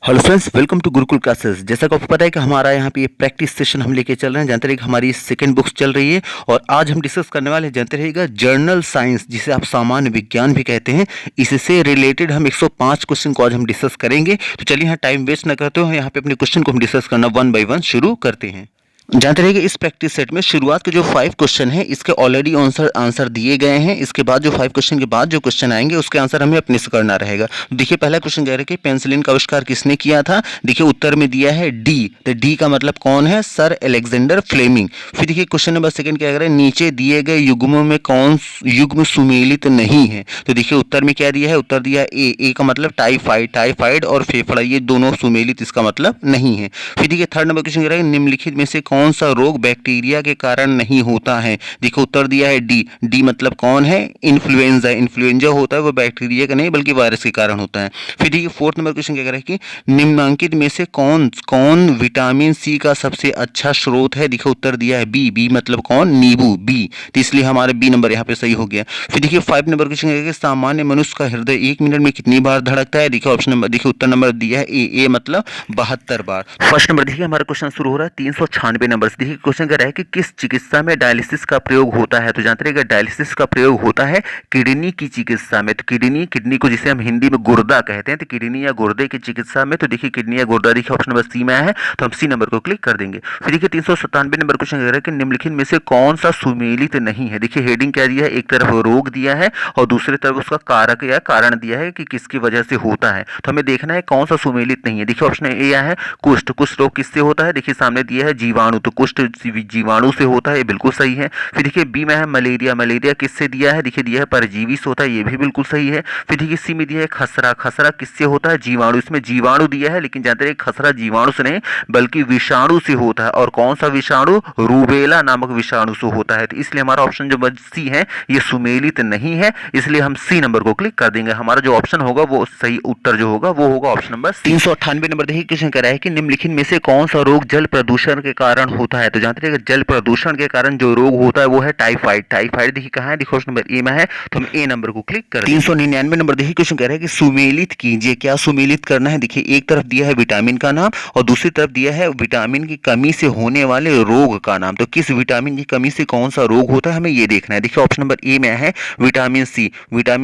Hello friends, welcome to Gurukul classes. जैसा कि आपको पता है कि हमारा यहाँ पे ये प्रैक्टिस सेशन हम लेके चल रहे हैं। जानते रहिए कि हमारी सेकंड बुक्स चल रही है और आज हम डिस्कस करने वाले जानते रहिएगा जर्नल साइंस, जिसे आप सामान्य विज्ञान भी कहते हैं। इससे रिलेटेड हम 105 क्वेश्चन को आज हम डिस्कस करेंगे। तो चलिए यहाँ टाइम वेस्ट न करते हुए यहाँ पे अपने क्वेश्चन को हम डिस्कस करना वन बाई वन शुरू करते हैं। जानते रहिए इस प्रैक्टिस सेट में शुरुआत के जो 5 क्वेश्चन हैं इसके ऑलरेडी आंसर दिए गए हैं। इसके बाद जो 5 क्वेश्चन के बाद जो क्वेश्चन आएंगे उसके आंसर हमें अपने से करना रहेगा। देखिए पहला क्वेश्चन कह रहे हैं कि पेनिसिलिन का आविष्कार किसने किया था। देखिए उत्तर में दिया है डी। तो डी का मतलब कौन है? Sir Alexander Fleming. फिर देखिए क्वेश्चन नंबर सेकंड क्या कह रहे हैं, नीचे दिए गए युग्मों में कौन युग्म सुमेलित नहीं है। तो देखिए उत्तर में क्या दिया है, उत्तर दिया है ए का मतलब टाइफाइड और फेफड़ा, ये दोनों सुमेलित इसका मतलब नहीं है। फिर देखिए थर्ड नंबर क्वेश्चन कह रहा है निम्नलिखित में से कौन सा रोग बैक्टीरिया के कारण नहीं होता है। देखो उत्तर दिया है डी मतलब कौन है? इन्फ्लुएंजा होता है वो बैक्टीरिया का नहीं बल्कि वायरस के कारण होता है। फिर देखिए फोर्थ नंबर क्वेश्चन क्या कह रहा है कि निम्नलिखित में से कौन विटामिन सी का सबसे अच्छा स्रोत है। देखो उत्तर दिया है बी मतलब कौन? नींबू, बी। तो इसलिए हमारे बी नंबर यहाँ पे सही हो गया। फिर देखिए 5 नंबर क्वेश्चन है कि सामान्य मनुष्य का हृदय 1 मिनट में कितनी बार धड़कता है। देखिए ऑप्शन नंबर, देखिए उत्तर नंबर दिया है ए मतलब 72 बार। फर्स्ट नंबर देखिए हमारा क्वेश्चन शुरू हो रहा है 396 नंबर से। देखिए क्वेश्चन कर रहा है कि किस चिकित्सा में डायलिसिस का प्रयोग होता है। तो जानते रहिएगा डायलिसिस का प्रयोग होता है किडनी की चिकित्सा में। तो किडनी को जिसे हम हिंदी में गुर्दा कहते हैं, तो किडनी या गुर्दे की चिकित्सा में। तो देखिए किडनी या गुर्दा, देखिए ऑप्शन नंबर सी में है तो हम सी नंबर को क्लिक कर देंगे। फिर देखिए 397 नंबर क्वेश्चन कह रहा है कि निम्नलिखित में से कौन सा सुमेलित नहीं है। देखिए हेडिंग क्या दिया है, एक तरफ रोग दिया है और दूसरी तरफ उसका कारक या कारण दिया है कि किसकी वजह से होता है। तो हमें देखना है कौन सा सुमेलित नहीं है। देखिए ऑप्शन ए है कुष्ठ रोग किससे होता है। देखिए सामने दिया है जीवाणु, तो कुष्ठ जीवाणु से होता है, ये बिल्कुल सही है। फिर देखिए बी में है मलेरिया किससे दिया है। देखिए दिया है परजीवी से होता है, ये भी बिल्कुल सही है। फिर देखिए सी में दिया है खसरा किससे होता है। जीवाणु, इसमें जीवाणु दिया है लेकिन जानते हैं खसरा जीवाणु से नहीं बल्कि विषाणु से होता है। और कौन सा विषाणु? रूबेला नामक विषाणु से होता है। तो इसलिए हमारा ऑप्शन जो सी है ये सुमेलित नहीं है, इसलिए हम सी नंबर को क्लिक कर देंगे। हमारा जो ऑप्शन होगा वो सही उत्तर जो होगा वो होगा ऑप्शन नंबर 398 नंबर। देखिए क्वेश्चन कह रहा है कि निम्नलिखित में से कौन सा रोग जल प्रदूषण के कारण होता है। तो जानते हैं जल प्रदूषण के कारण जो रोग होता है वो है टाइफाइड। देखिए कहां है, देखो नंबर ए में है तो हम ए नंबर को क्लिक कर 399 नंबर। देखिए क्वेश्चन कह रहा है कि सुमेलित कीजिए। क्या सुमेलित करना है? देखिए एक तरफ दिया है विटामिन का नाम और दूसरी तरफ दिया है विटामिन की कमी से होने वाले रोग का नाम। तो किस विटामिन की कमी से कौन सा रोग होता है हमें ये देखना है। देखिए ऑप्शन नंबर ए में है विटामिन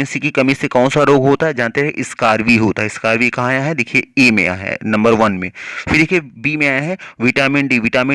सी की कमी से कौन सा रोग होता है। जानते हैं स्कारवी होता है। स्कारवी कहाँ आया है? देखिए ए में आया है नंबर 1 में। फिर देखिए बी में आया है विटामिन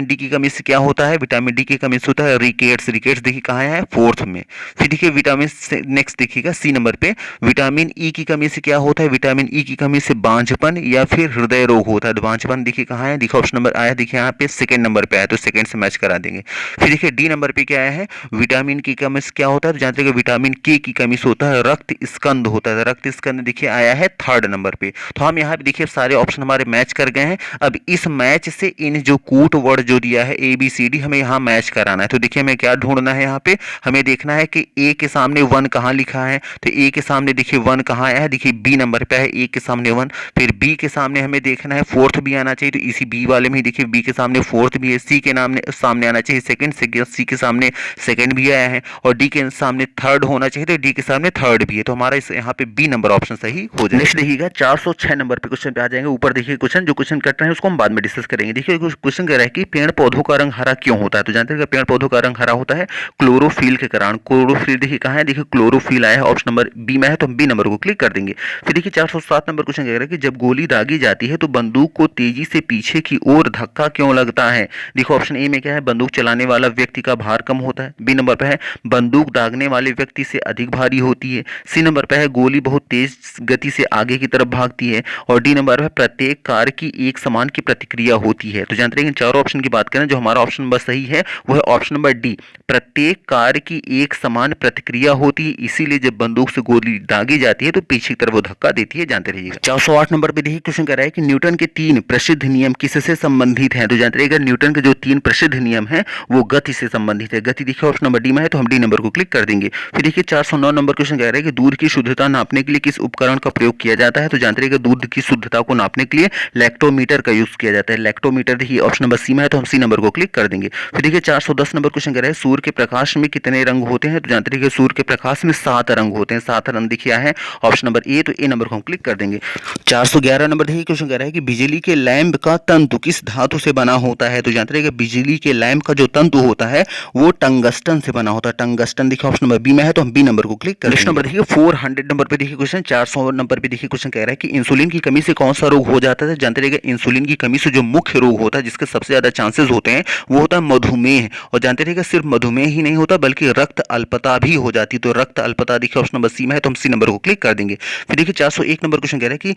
डी की कमी से क्या होता है। विटामिन डी की कमी से होता है रिकेट्स देखिए कहाँ है? 4th में। फिर देखिए विटामिन नेक्स्ट देखिएगा सी नंबर पे विटामिन ई की कमी से क्या होता है। विटामिन ई की कमी से बांझपन या फिर हृदय रोग होता है। तो बांझपन देखिए कहाँ है, देखिए ऑप्शन नंबर आया, देखिए यहाँ पे सेकंड नंबर पे आया तो सेकंड से मैच करा देंगे। फिर देखिए डी नंबर पे क्या आया है, विटामिन की कमी से क्या होता है। तो जानते हैं विटामिन के की कमी से होता है रक्त स्कंद होता है। रक्त स्कंद देखिए आया है 3rd नंबर पे। तो हम यहाँ पे देखिए सारे ऑप्शन हमारे मैच कर गए हैं। अब इस मैच से इन जो कूट वर्ड जो दिया है ABCD हमें यहाँ मैच कराना है। तो देखिए हमें क्या ढूंढना है, यहाँ पे हमें देखना है कि ए के सामने 1 कहाँ लिखा है। तो ए के सामने देखिए 1 कहाँ आया है, देखिए बी नंबर पे है ए के सामने 1। फिर बी के सामने हमें देखना है 4th भी आना चाहिए, तो इसी बी वाले में ही देखिए बी के सामने 4th भी है। सी के सामने आना चाहिए सेकंड, सी के सामने सेकंड भी आया है और डी के सामने 3rd होना चाहिए, तो डी के सामने 3rd भी है। तो हमारा इस यहाँ पे बी नंबर ऑप्शन सही हो जाए। नेक्स्ट देखिएगा 406 नंबर पे क्वेश्चन पे आ जाएंगे। ऊपर देखिए क्वेश्चन जो क्वेश्चन कट रहे हैं उसको हम बाद में डिस्कस करेंगे। देखिए क्वेश्चन कह रहा है कि पेड़ पौधों का रंग हरा क्यों होता है। तो जानते हैं पेड़ पौधों का रंग हरा होता है क्लोरोफिल के कारण। क्लोरोफिल देखिए कहाँ है, देखिए क्लोरोफिल आया है ऑप्शन नंबर बी में है तो हम बी नंबर को क्लिक कर देंगे। फिर देखिए 407 नंबर क्वेश्चन कह रहा है कि जब गोली दागी जाती है तो बंदूक को तेजी से पीछे की ओर धक्का क्यों लगता है। देखो ऑप्शन ए में क्या है, बंदूक चलाने वाला व्यक्ति का भार कम होता है। बी नंबर पे है बंदूक दागने वाले व्यक्ति से अधिक भारी होती है। सी नंबर पे है गोली बहुत तेज गति से आगे की तरफ भागती है। और डी नंबर पे प्रत्येक कार की एक समान की प्रतिक्रिया होती है। तो जानते हैं चारों ऑप्शन की बात करें जो हमारा ऑप्शन नंबर सही है वो है ऑप्शन नंबर डी, प्रत्येक कार की एक समान प्रतिक्रिया होती है, इसीलिए जब बंदूक से गोली दागी जाती है तो पीछे की तरफ वो धक्का देती है। जानते रहिएगा 408 नंबर पे देखिए क्वेश्चन कह रहा है कि न्यूटन के 3 प्रसिद्ध नियम किससे संबंधित हैं। तो जानते रहिएगा न्यूटन के जो 3 प्रसिद्ध नियम हैं वो गति से संबंधित है। गति देखिए ऑप्शन नंबर डी में है तो हम डी नंबर को क्लिक कर देंगे। फिर देखिए 409 नंबर क्वेश्चन कह रहा है कि दूध की शुद्धता नापने के लिए किस उपकरण का प्रयोग किया जाता है। तो जानते रहिएगा दूध की शुद्धता को नापने के लिए लैक्टोमीटर का यूज किया जाता है। लैक्टोमीटर देखिए ऑप्शन नंबर सी में है तो हम सी नंबर को क्लिक कर देंगे। फिर देखिए 410 नंबर क्वेश्चन कह रहा है सूर्य के प्रकाश में कितने रंग होते हैं, तो जानते रहिए सूर्य के प्रकाश में 7 रंग होते हैं। 7 रंग देखिए है ऑप्शन नंबर ए, तो ए नंबर को हम क्लिक कर देंगे। 411 नंबर देखिए क्वेश्चन कह रहा है कि बिजली के लैंप का तंतु किस धातु से बना होता है, तो जानते रहिए बिजली के लैंप का जो तंतु होता है वो टंगस्टन से बना होता है। टंगस्टन देखिए ऑप्शन नंबर बी में है, तो हम बी नंबर को क्लिक कर। नेक्स्ट नंबर देखिए 400 नंबर पे देखिए क्वेश्चन 400 नंबर पे देखिए क्वेश्चन कह रहा है कि इंसुलिन की कमी से कौन सा रोग हो जाता है। जानते रहिए इंसुलिन की कमी से जो मुख्य रोग होता है जिसके सबसे ज्यादा चांसेस होते हैं वो होता है मधुमेह। और जानते रहिए सिर्फ मधुमेह ही नहीं होता बल्कि रक्त अल्पता भी हो जाती है। तो रक्त अल्पता देखिए ऑप्शन नंबर सी में है, तो हम सी नंबर को क्लिक कर देंगे। फिर देखिए 401 नंबर क्वेश्चन कह रहा है कि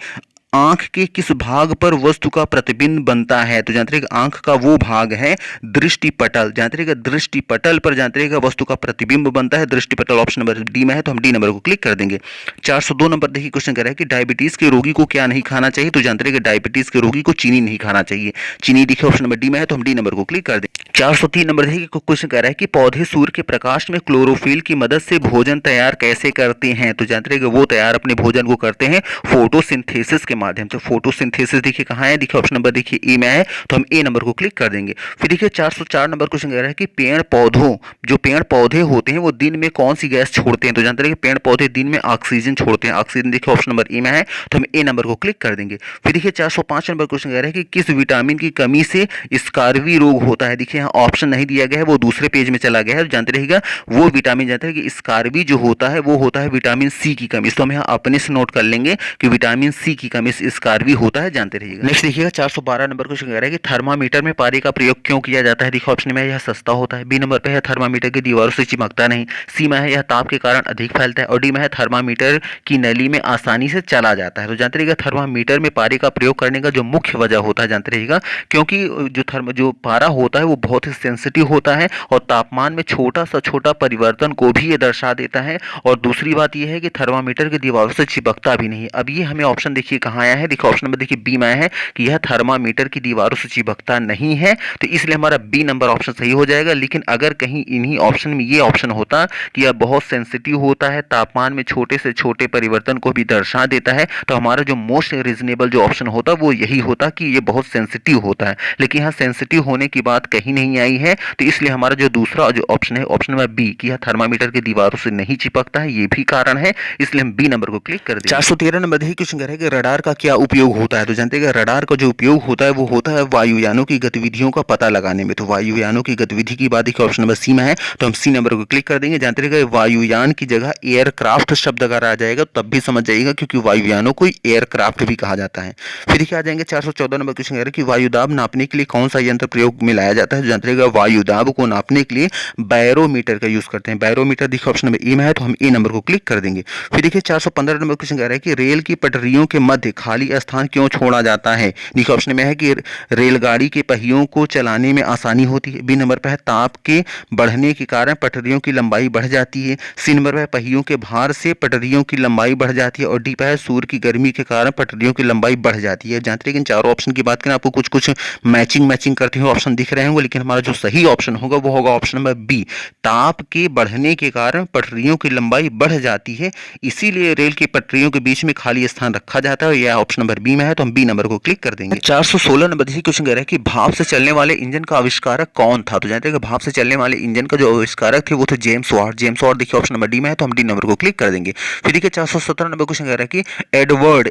आंख के किस भाग पर वस्तु का प्रतिबिंब बनता है, तो जानते रहिए आंख का वो भाग है दृष्टिपटल। जानते रहिए दृष्टिपटल पर जानते रहिए वस्तु का प्रतिबिंब बनता है दृष्टिपटल, ऑप्शन नंबर डी में है, तो हम डी नंबर को क्लिक कर देंगे। 402 नंबर देखिए क्वेश्चन कह रहा है कि डायबिटीज के रोगी को क्या नहीं खाना चाहिए, तो जानते रहिए डायबिटीज के रोगी को चीनी नहीं खाना चाहिए। चीनी देखिए ऑप्शन नंबर डी में है, तो हम डी नंबर को क्लिक कर देंगे। 403 नंबर देखिए क्वेश्चन कह रहा है कि पौधे सूर्य के प्रकाश में क्लोरोफिल की मदद से भोजन तैयार कैसे करते हैं, तो जानते रहिए वो तैयार अपने भोजन को करते हैं फोटोसिंथेसिस के माध्यम से। फोटोसिंथेसिस देखिए कहाँ है, देखिए ऑप्शन नंबर देखिए ए में है, तो हम ए नंबर को क्लिक कर देंगे। फिर देखिए 404 नंबर क्वेश्चन कह रहा है कि पेड़ पौधों जो पेड़ पौधे होते हैं वो दिन में कौन सी गैस छोड़ते हैं, तो जानते रहिए पेड़ पौधे दिन में ऑक्सीजन छोड़ते हैं। ऑक्सीजन देखिए ऑप्शन नंबर ए में है, तो हम ए नंबर को क्लिक कर देंगे। फिर देखिए 405 नंबर क्वेश्चन कह रहा है कि किस विटामिन की कमी से स्कारवी रोग होता है। देखिए यहाँ ऑप्शन नहीं दिया गया है, वो दूसरे पेज में चला गया है। जानते रहिएगा वो विटामिन जानते हैं कि स्कारवी जो होता है वो होता है विटामिन सी की कमी। तो हम यहाँ अपने से नोट कर लेंगे कि विटामिन सी की कमी से स्कारवी होता है, जानते रहिएगा। नेक्स्ट देखिएगा 412 नंबर क्वेश्चन कह रहा है कि थर्मामीटर में पारे का प्रयोग क्यों किया जाता है। देखिए ऑप्शन में यह सस्ता होता है, बी नंबर पे है थर्मामीटर की दीवारों से चिपकता नहीं, सी में है यह ताप के कारण अधिक फैलता है, और डी में है थर्मामीटर की नली में आसानी से चला जाता है। तो जानते रहिएगा थर्मामीटर में पारे का प्रयोग करने का जो मुख्य वजह होता है जानते रहिएगा क्योंकि जो पारा होता है वो बहुत ही सेंसिटिव होता है और तापमान में छोटा सा छोटा परिवर्तन को भी ये दर्शा देता है। और दूसरी बात यह है कि थर्मामीटर की दीवारों से चिपकता भी नहीं। अब ये हमें ऑप्शन देखिए कहाँ आया है, देखिए ऑप्शन नंबर देखिए बी में है कि यह थर्मामीटर की दीवारों से चिपकता नहीं है, तो इसलिए हमारा बी नंबर ऑप्शन सही हो जाएगा। लेकिन अगर कहीं इन्हीं ऑप्शन में ये ऑप्शन होता कि यह बहुत सेंसिटिव होता है, तापमान में छोटे से छोटे परिवर्तन को भी दर्शा देता है, तो हमारा जो मोस्ट रीजनेबल जो ऑप्शन होता वो यही होता कि ये बहुत सेंसिटिव होता है। लेकिन यहाँ सेंसिटिव होने की बात कहीं नहीं आई है, तो इसलिए हमारा जो दूसरा जो ऑप्शन है ऑप्शन नंबर बी कि यह थर्मामीटर की दीवारों से नहीं चिपकता है, ये भी कारण है, इसलिए हम बी नंबर को क्लिक कर देंगे। 413 नंबर देखिए क्वेश्चन कह रहा है कि रडार का क्या उपयोग होता है, तो जानते हैं रडार का जो उपयोग होता है वो होता है वायुयानों की गतिविधियों का पता लगाने में। तो वायुयानों की गतिविधि की बात देखिए ऑप्शन नंबर सी में है, तो हम सी नंबर को क्लिक कर देंगे। जानते रहिएगा वायुयान की जगह एयरक्राफ्ट शब्द अगर आ जाएगा तब भी समझ जाइएगा क्योंकि वायुयानों को एयरक्राफ्ट भी कहा जाता है। फिर देखिए आ जाएंगे 414 नंबर क्वेश्चन कह रहा है कि वायुदाब नापने के लिए कौन सा यंत्र प्रयोग में लाया जाता है। जानते रहिएगा वायुदाब को नापने के लिए बैरोमीटर का यूज करते हैं। बैरोमीटर देखिए ऑप्शन नंबर ए में है, तो हम ए नंबर को क्लिक कर देंगे। फिर देखिए 415 नंबर क्वेश्चन कह रहा है कि रेल की पटरियों के मध्य खाली स्थान क्यों छोड़ा जाता है। देखिए ऑप्शन में है कि रेलगाड़ी के पहियों को चलाने में आसानी होती है, बी नंबर पर है ताप के बढ़ने के कारण पटरियों की लंबाई बढ़ जाती है, सी नंबर पर है पहियों के भार से पटरियों की लंबाई बढ़ जाती है, और डी पर है सूर्य की गर्मी के कारण पटरियों की लंबाई बढ़ जाती है। जानते हैं कि चारों ऑप्शन की बात करें आपको कुछ कुछ मैचिंग करते हुए ऑप्शन दिख रहे होंगे, लेकिन हमारा जो सही ऑप्शन होगा वो होगा ऑप्शन नंबर बी, ताप के बढ़ने के कारण पटरियों की लंबाई बढ़ जाती है, इसीलिए रेल की पटरियों के बीच में खाली स्थान रखा जाता है। यह ऑप्शन नंबर बी में है, तो हम बी नंबर को क्लिक कर देंगे। 416 नंबर देखिए क्वेश्चन कह रहा है कि भाप से चलने वाले इंजन का आविष्कारक कौन था। तो जानते हैं कि भाप से चलने वाले इंजन का जो आविष्कारक थे वो थे जेम्स वाट। जेम्स वाट देखिए ऑप्शन नंबर डी में है, तो हम डी नंबर को क्लिक कर देंगे। फिर देखिए 417 नंबर क्वेश्चन कह रहा है कि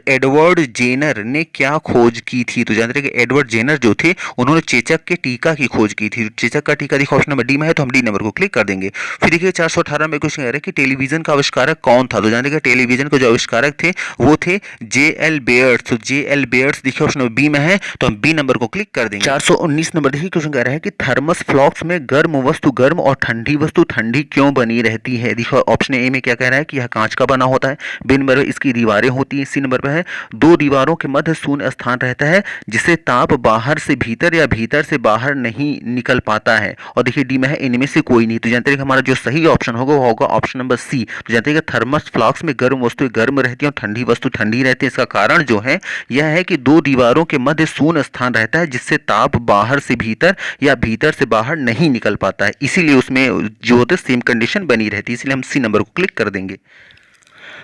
एडवर्ड जेनर ने क्या खोज की थी। तो जानते हैं कि एडवर्ड जेनर जो थे उन्होंने चेचक के टीका की खोज की थी। चेचक का टीका देखिए ऑप्शन नंबर डी में है, तो हम डी नंबर को क्लिक कर देंगे। फिर देखिए 418 में क्वेश्चन कह रहा है कि टेलीविजन का आविष्कारक कौन था। तो जानते हैं कि टेलीविजन के जो आविष्कारक थे वो थे जे.एल. बेयर्स। तो जे.एल. बेयर्स देखिए ऑप्शन नंबर बी में है, तो हम बी नंबर को क्लिक कर देंगे। 419 नंबर देखिए क्वेश्चन कह रहा है कि थर्मस फ्लॉक्स में गर्म वस्तु गर्म और ठंडी वस्तु ठंडी क्यों बनी रहती है। देखिए ऑप्शन ए में क्या कह रहा है कि यह कांच का बना होता है, बी नंबर पर इसकी दीवारें होती हैं, सी नंबर पर है दो दीवारों के मध्य शून्य स्थान रहता है जिससे ताप बाहर से भीतर या भीतर से बाहर नहीं निकल पाता है, और देखिए डी में है इनमें से कोई नहीं। तो जानते हैं कि हमारा जो सही ऑप्शन होगा वो होगा ऑप्शन नंबर सी। तो जानते हैं कि थर्मस फ्लॉक्स में गर्म वस्तु गर्म रहती है और ठंडी वस्तु ठंडी रहती है। इसका कारण जो है यह है कि दो दीवारों के मध्य शून्य स्थान रहता है जिससे ताप बाहर से भीतर या भीतर से बाहर नहीं निकल पाता है, इसीलिए उसमें जो होता है सेम कंडीशन बनी रहती है, इसलिए हम सी नंबर को क्लिक कर देंगे।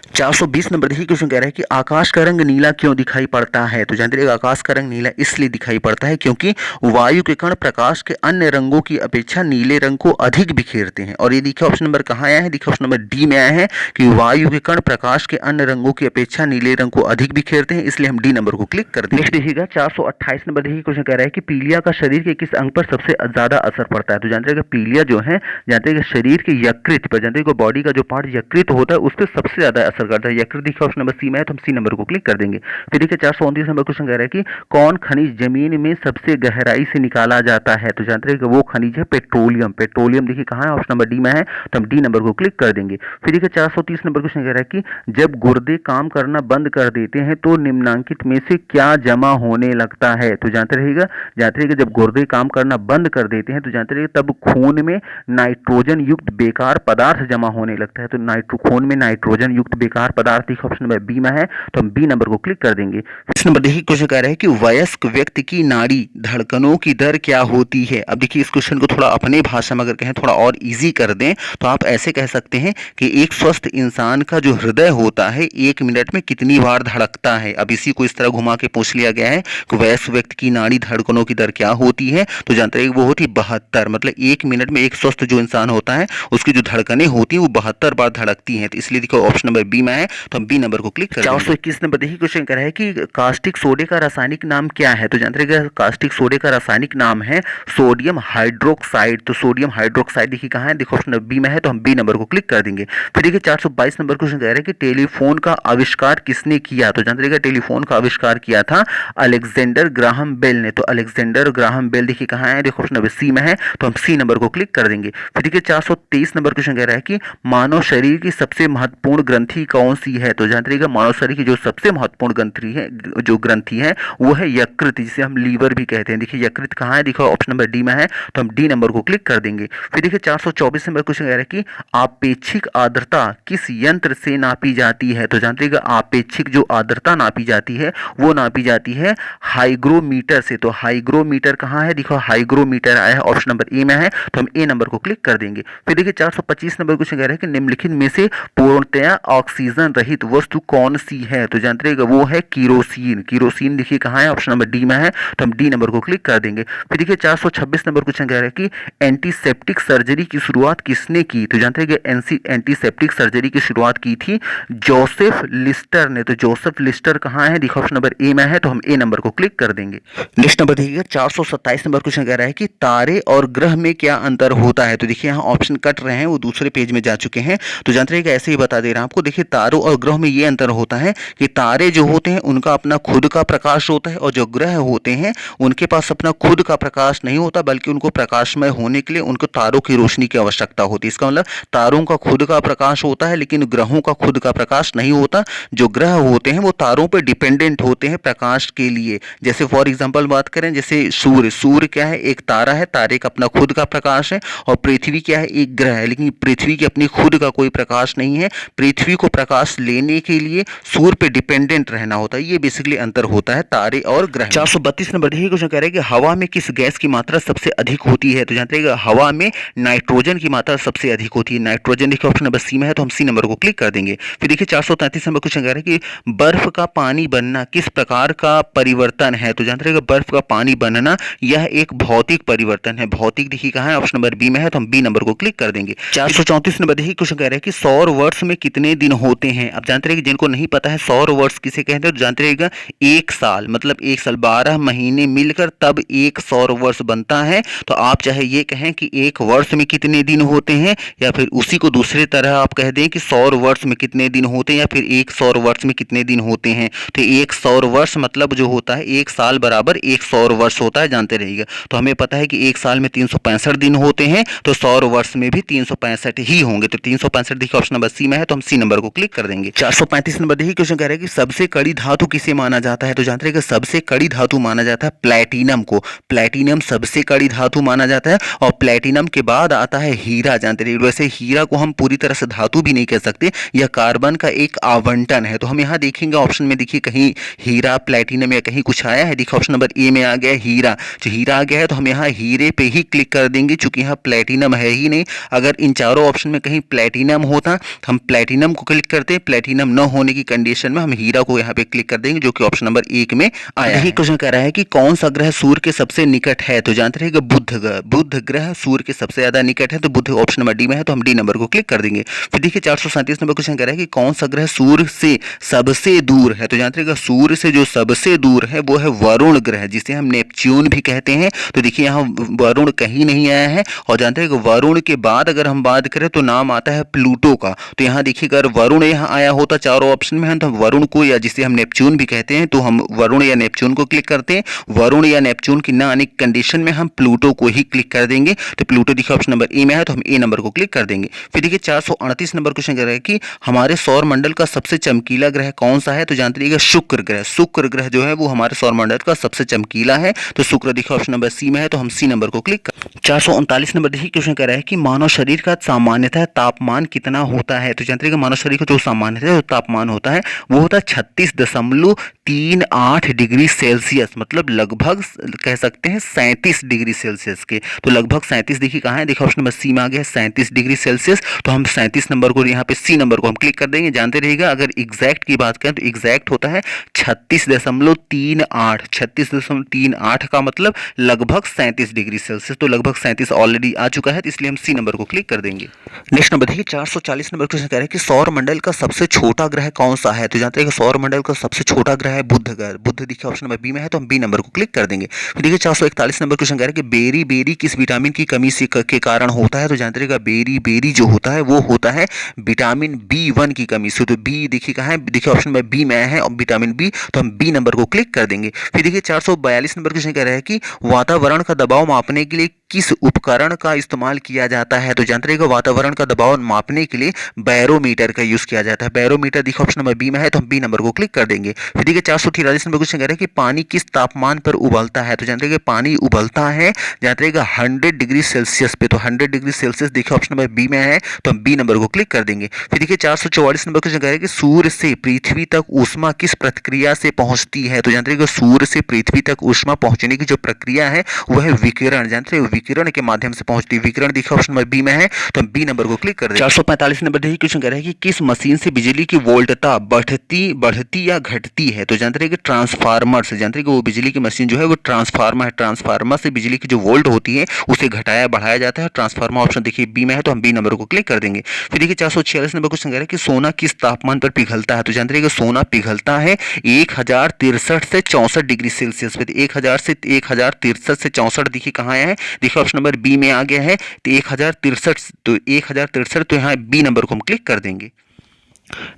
420 नंबर देखिए क्वेश्चन कह रहा है कि आकाश का रंग नीला क्यों दिखाई पड़ता है। तो जानते रहिए आकाश का रंग नीला इसलिए दिखाई पड़ता है क्योंकि वायु के कण प्रकाश के अन्य रंगों की अपेक्षा नीले रंग को अधिक बिखेरते हैं। और ये देखिए ऑप्शन नंबर कहाँ आया है, देखिए ऑप्शन नंबर डी में आया है कि वायु के कण प्रकाश के अन्य रंगों की अपेक्षा नीले रंग को अधिक बिखेरते हैं, इसलिए हम डी नंबर को क्लिक कर देंगे। नेक्स्ट देखिएगा 428 नंबर देखिए क्वेश्चन कह रहा है कि पीलिया का शरीर के किस अंग पर सबसे ज्यादा असर पड़ता है। तो जानते हैं पीलिया जो है जानते हैं शरीर के यकृत पर, जानते हैं बॉडी का जो पार्ट यकृत होता है उस पर सबसे ज्यादा असर करता है। यकृत देखिए ऑप्शन नंबर सी में है तो हम सी नंबर को क्लिक कर देंगे। फिर देखिए 429 नंबर क्वेश्चन कह रहा है कि कौन खनिज जमीन में सबसे गहराई से निकाला जाता है। तो जानते हैं कि वो खनिज है पेट्रोलियम। पेट्रोलियम देखिए कहाँ है, ऑप्शन नंबर डी में है तो हम डी नंबर को क्लिक कर देंगे। फिर देखिए 430 नंबर क्वेश्चन कह रहा है कि जब गुर्दे काम करना बंद कर देते हैं तो निम्नलिखित में से क्या जमा होने लगता है। तो जानते रहिएगा जब गुर्दे काम करना बंद कर देते हैं तो जानते रहिए तब खून में नाइट्रोजन युक्त बेकार पदार्थ जमा होने लगता है। तो खून में नाइट्रोजन युक्त बेकार पदार्थ ऑप्शन नंबर बी में है तो हम बी नंबर को क्लिक कर देंगे। इस नंबर देखिए क्वेश्चन कह रहा है कि वयस्क व्यक्ति की नाड़ी धड़कनों की दर क्या होती है। अब देखिए इस क्वेश्चन को थोड़ा अपने भाषा में अगर कहें थोड़ा और इजी कर दें तो आप ऐसे कह सकते हैं कि एक स्वस्थ इंसान का जो हृदय होता है 1 मिनट में कितनी बार धड़कता है। अब इसी को इस तरह घुमा के पूछ लिया गया है कि वयस्क व्यक्ति की नाड़ी धड़कनों की दर क्या होती है। तो जानते हैं वो होती है 72, मतलब 1 मिनट में एक स्वस्थ जो इंसान होता है उसकी जो धड़कनें होती है वो 72 बार धड़कती हैं। तो इसलिए देखो ऑप्शन नंबर बी में है तो हम बी नंबर को क्लिक करें। 421 नंबर देखिए क्वेश्चन कर रहा है कि कास्टिक सोडे का रासायनिक नाम क्या है। तो जानते हैं कास्टिक सोडे का रासायनिक नाम है सोडियम हाइड्रोक्साइड। तो सोडियम हाइड्रोक्साइड देखिए कहाँ है, देखो ऑप्शन बी में है तो हम बी नंबर को क्लिक कर देंगे। फिर देखिए 422 नंबर क्वेश्चन कह रहा है कि टेलीफोन का आविष्कार किसने किया। तो जानते हैं टेलीफोन का आविष्कार किया था अलेक्जेंडर ग्राहम बेल ने। तो अलेक्जेंडर ग्राहम बेल देखिए कहाँ है, देखो ऑप्शन सी में है तो हम सी नंबर को क्लिक कर देंगे। फिर देखिए 423 नंबर क्वेश्चन कह रहा है कि मानव शरीर की सबसे महत्वपूर्ण ग्रंथि कौन सी है। तो जानते हैं मानव शरीर की जो सबसे महत्वपूर्ण ग्रंथि है वो है यकृत, जिसे हम लीवर भी कहते हैं। देखिए यकृत कहाँ है, देखो ऑप्शन नंबर डी में है तो हम डी नंबर को क्लिक कर देंगे। फिर देखिए 424 नंबर क्वेश्चन कह रहा है कि आपेक्षिक आर्द्रता किस यंत्र से नापी जाती है। तो जानते हैं आपेक्षिक जो आर्द्रता नापी जाती है वो नापी जाती है हाइग्रोमीटर से। तो हाइग्रोमीटर कहाँ है, देखो हाइग्रोमीटर आया है ऑप्शन नंबर ए में है तो हम ए नंबर को क्लिक कर देंगे। फिर देखिए 425 नंबर क्वेश्चन कह रहा है कि निम्नलिखित में से पूर्णतया ऑक्सीजन रहित वस्तु कौन सी है। तो जानते हैं वो है केरोसिन। केरोसिन देखिए कहाँ है, ऑप्शन नंबर डी में है तो हम डी नंबर को क्लिक कर देंगे। फिर देखिए 426 नंबर क्वेश्चन कह रहा है कि एंटीसेप्टिक सर्जरी की शुरुआत किसने की। तो जानते हैं कि एंटीसेप्टिक सर्जरी की शुरुआत की थी जोसेफ लिस्टर ने। तो जोसेफ लिस्टर कहाँ है, देखो ऑप्शन नंबर ए में है तो हम ए नंबर को क्लिक कर देंगे। नेक्स्ट नंबर देखिएगा 427 नंबर क्वेश्चन कह रहा है कि तारे और ग्रह में क्या अंतर होता है। तो देखिए यहाँ ऑप्शन कट रहे हैं, वो दूसरे पेज में जा चुके हैं। तो जानते हैं कि ऐसे ही बता दे रहा हूं आपको। देखिए तारों और ग्रहों में ये अंतर होता है कि तारे जो होते हैं उनका अपना खुद का प्रकाश होता है और जो ग्रह होते हैं उनके पास अपना खुद का प्रकाश नहीं होता, बल्कि उनको प्रकाशमय होने के लिए उनको तारों की रोशनी की आवश्यकता होती है। इसका मतलब तारों का खुद का प्रकाश होता है लेकिन ग्रहों का खुद का प्रकाश नहीं होता। जो ग्रह होते हैं वो तारों पर डिपेंडेंट होते हैं प्रकाश के लिए। जैसे फॉर एग्जाम्पल बात करें, जैसे सूर्य, सूर्य क्या है, एक तारा है, तारे का अपना खुद का प्रकाश है। और पृथ्वी क्या है, एक ग्रह है, लेकिन पृथ्वी की अपनी खुद का कोई प्रकाश नहीं है। पृथ्वी को प्रकाश लेने के लिए सूर्य पे डिपेंडेंट रहना होता है। ये बेसिकली अंतर होता है तारे और ग्रह। 432 नंबर देखिए क्वेश्चन कह रहा है कि हवा में किस गैस की मात्रा सबसे अधिक होती है। तो जानते हैं हवा में नाइट्रोजन की मात्रा सबसे अधिक होती है। नाइट्रोजन देखिए ऑप्शन नंबर सी में है तो हम सी नंबर को क्लिक कर देंगे। फिर देखिए 433 नंबर क्वेश्चन कह रहा है कि बर्फ का पानी बनना किस प्रकार का परिवर्तन है। तो जानते हैं बर्फ का पानी बनना यह एक भौतिक परिवर्तन है। भौतिक देखिए कहाँ है, ऑप्शन नंबर बी में है तो हम बी नंबर को क्लिक कर देंगे। 434 नंबर देखिए क्वेश्चन कह रहा है कि सौर वर्ष में कितने दिन होते हैं। अब जानते हैं कि जिनको नहीं पता है सौर वर्ष किसे कहते हैं, तो जानते रहेगा एक साल, मतलब एक साल 12 महीने मिलकर तब एक सौर वर्ष बनता है। तो आप चाहे ये कहें कि एक वर्ष में कितने दिन होते हैं, या फिर उसी को दूसरे तरह आप कह दें कि सौर वर्ष में कितने दिन होते हैं, या फिर एक सौर वर्ष में कितने दिन होते हैं। तो एक सौर वर्ष मतलब जो होता है एक साल बराबर एक सौर वर्ष होता है, जानते रहिएगा। तो हमें पता है कि एक साल में 365 दिन होते हैं, तो सौर वर्ष में भी 365 ही होंगे। तो 365 देखिए ऑप्शन नंबर सी में है तो हम सी नंबर को क्लिक कर देंगे। 435 नंबर देखिए क्वेश्चन कह रहा है कि सबसे कड़ी धातु किसे माना जाता है। तो जानते हैं कि सबसे कड़ी धातु माना जाता है प्लैटिनम को। प्लैटिनम सबसे कड़ी धातु माना जाता है और प्लैटिनम के बाद आता है हीरा। जानते रहिए वैसे हीरा को हम पूरी तरह से धातु भी नहीं कह सकते, यह कार्बन का एक आवंटन है। तो हम यहाँ देखेंगे ऑप्शन में देखिए कहीं हीरा प्लैटिनम या कहीं कुछ आया है, देखिए ऑप्शन नंबर ए में आ गया हीरा। जो हीरा आ गया है तो हम यहाँ हीरे पे ही क्लिक कर देंगे, चूंकि यहाँ प्लैटिनम है ही नहीं। अगर इन चारों ऑप्शन में कहीं प्लैटिनम होता तो हम प्लैटिनम को क्लिक करते हैं, प्लेटिनम न होने की कंडीशन में हम हीरा को यहाँ पे क्लिक कर देंगे, जो कि ऑप्शन नंबर 1 में आया है। क्वेश्चन कह रहा है कि कौन सा ग्रह सूर्य के सबसे निकट है, तो जानते रहेगा बुध ग्रह। बुध ग्रह सूर्य के सबसे ज्यादा निकट है, तो बुध ऑप्शन नंबर डी में है, तो हम डी नंबर को क्लिक कर देंगे। फिर देखिए 437 नंबर क्वेश्चन कह रहा है कि कौन सा ग्रह सूर्य से सबसे दूर है, तो जानते रहेगा सूर्य से जो सबसे दूर है वो है वरुण ग्रह, जिसे हम नेपच्यून भी कहते हैं। तो देखिए यहाँ वरुण कहीं नहीं आया है, और जानते हैं कि वरुण के बाद अगर हम बात करें तो नाम आता है प्लूटो का। तो यहाँ देखिए अगर वरुण यहाँ आया होता चारों ऑप्शन में है, तो हम वरुण को, या जिसे हम नेपच्यून भी कहते हैं, तो हम वरुण या नेपच्यून को क्लिक करते हैं। वरुण या नेपच्यून की ना आने की कंडीशन में हम प्लूटो को ही क्लिक कर देंगे। तो प्लूटो देखिए ऑप्शन नंबर ए में है, तो हम ए नंबर को क्लिक कर देंगे। फिर देखिए 438 नंबर क्वेश्चन कह रहा है कि हमारे सौर मंडल का सबसे चमकीला ग्रह कौन सा है, तो जानते रहिएगा शुक्र ग्रह। शुक्र ग्रह जो है वो हमारे सौर मंडल का सबसे चमकीला है, तो शुक्र देखिए ऑप्शन नंबर सी में है, तो हम सी नंबर को क्लिक कर। 439 नंबर देखिए क्वेश्चन कह रहा है कि मानव शरीर का सामान्यतः तापमान कितना होता है, तो जानते रहिएगा मानव शरीर का जो सामान्यतः तापमान होता है वो होता है 36.38 डिग्री सेल्सियस, मतलब लगभग कह सकते हैं 37 डिग्री सेल्सियस के। तो लगभग 37 देखिए कहाँ है, देखिए ऑप्शन नंबर सी में आ गया है 37 डिग्री सेल्सियस। तो हम 37 नंबर को यहाँ पे सी नंबर को हम क्लिक कर देंगे। जानते रहिएगा अगर एग्जैक्ट की बात करें तो एग्जैक्ट होता है 36.38। 36.38 का मतलब लगभग 37 डिग्री सेल्सियस, तो लगभग 37 ऑलरेडी आ चुका है, तो इसलिए हम सी नंबर को क्लिक कर देंगे। नेक्स्ट नंबर देखिए 440 नंबर क्वेश्चन कह रहा है कि सौर मंडल का सबसे छोटा ग्रह कौन सा है, तो जानते हैं कि सौर मंडल का सबसे छोटा ग्रह है बुध ग्रह। बुध देखिए ऑप्शन नंबर बी में है, तो हम बी नंबर को क्लिक कर देंगे। फिर देखिए 441 नंबर क्वेश्चन कह रहा है कि बेरी बेरी किस विटामिन की कमी से के कारण होता है, तो जानते रहिएगा बेरी बेरी जो होता है वो होता है विटामिन B1 की कमी से। तो बी देखिए कहाँ है, देखिए ऑप्शन नंबर बी में है, और विटामिन बी, तो हम बी नंबर को क्लिक कर देंगे। फिर देखिए 442 नंबर क्वेश्चन कह रहा है कि वातावरण का दबाव मापने के लिए किस उपकरण का इस्तेमाल किया जाता है, तो जानते रहिएगा वातावरण का दबाव मापने के लिए बैरोमीटर का यूज किया जाता है। बैरोमीटर देखिए ऑप्शन नंबर बी में है, तो हम बी नंबर को क्लिक कर देंगे। फिर देखिए 443 नंबर क्वेश्चन कह रहा है कि पानी किस तापमान पर उबलता है, तो जानते रहिएगा पानी उबलता है, जानते रहिएगा 100 डिग्री सेल्सियस पे। तो 100 डिग्री सेल्सियस देखिए ऑप्शन नंबर बी में है, तो हम बी नंबर को क्लिक कर देंगे। फिर देखिए 444 नंबर क्वेश्चन कह रहा है कि सूर्य से पृथ्वी तक ऊष्मा किस प्रक्रिया से पहुंचती है, तो जानते रहिएगा सूर्य से पृथ्वी तक ऊष्मा पहुंचने की जो प्रक्रिया है वह है विकिरण। जानते हैं विकिरण के माध्यम से पहुंचती है। विकिरण देखिए ऑप्शन नंबर बी में है, तो हम बी नंबर को क्लिक कर देंगे। 445 नंबर देखिए क्वेश्चन कह रहा है कि किस मशीन से बिजली की वोल्टता बढ़ती या घटती है, तो जानते रहिएगा ट्रांसफार्मर से। जानते रहिएगा वो बिजली की मशीन जो है वो ट्रांसफार्मर है, ट्रांसफार्मर से बिजली की जो वोल्ट होती है उसे घटाया बढ़ाया जाता है। ट्रांसफार्मर ऑप्शन देखिए बी में है, तो हम बी नंबर को क्लिक कर देंगे। फिर देखिए 446 नंबर क्वेश्चन कह रहा है कि सोना किस तापमान पर पिघलता है, तो जानते रहिएगा सोना पिघलता है 1063 से 64 डिग्री सेल्सियस पे। 1063 से 64 देखिए कहाँ आया है, देखिए ऑप्शन नंबर बी में आ गया है, तो 1063 तो यहाँ बी नंबर को हम क्लिक कर देंगे।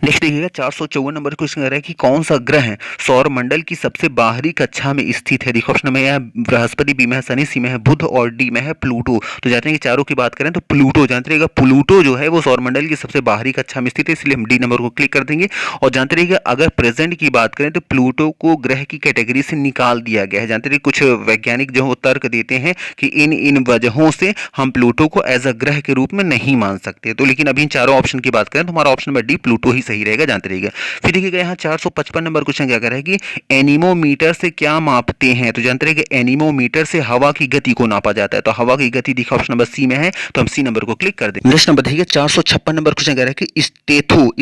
नेक्स्ट देखिएगा 454 नंबर क्वेश्चन कह रहा है कि कौन सा ग्रह सौर मंडल की सबसे बाहरी कक्षा में स्थित है। देखो ऑप्शन में है बृहस्पति, बी में है शनि, सी में है बुध, और डी में है प्लूटो। तो जानते हैं कि चारों की बात करें तो प्लूटो, जानते रहिएगा प्लूटो जो है वो सौर मंडल की सबसे बाहरी कक्षा में स्थित है, इसलिए हम डी नंबर को क्लिक कर देंगे। और जानते रहिएगा अगर प्रेजेंट की बात करें तो प्लूटो को ग्रह की कैटेगरी से निकाल दिया गया है। जानते रहिए कुछ वैज्ञानिक जो तर्क देते हैं कि इन वजहों से हम प्लूटो को एज अ ग्रह के रूप में नहीं मान सकते। तो लेकिन अभी चारों ऑप्शन की बात करें तो हमारा ऑप्शन नंबर डी प्लूटो ही सही रहेगा, जानते रहिएगा। फिर देखिएगा यहाँ 455 नंबर क्वेश्चन क्या कर रहा है कि एनीमोमीटर से क्या मापते हैं, तो जानते रहिएगा एनीमोमीटर से हवा की गति को नापा जाता है। तो हवा की गति देखिए ऑप्शन नंबर सी में है, तो हम सी नंबर को क्लिक कर देंगे। नेक्स्ट नंबर देखिए 456 नंबर क्वेश्चन कह रहा है कि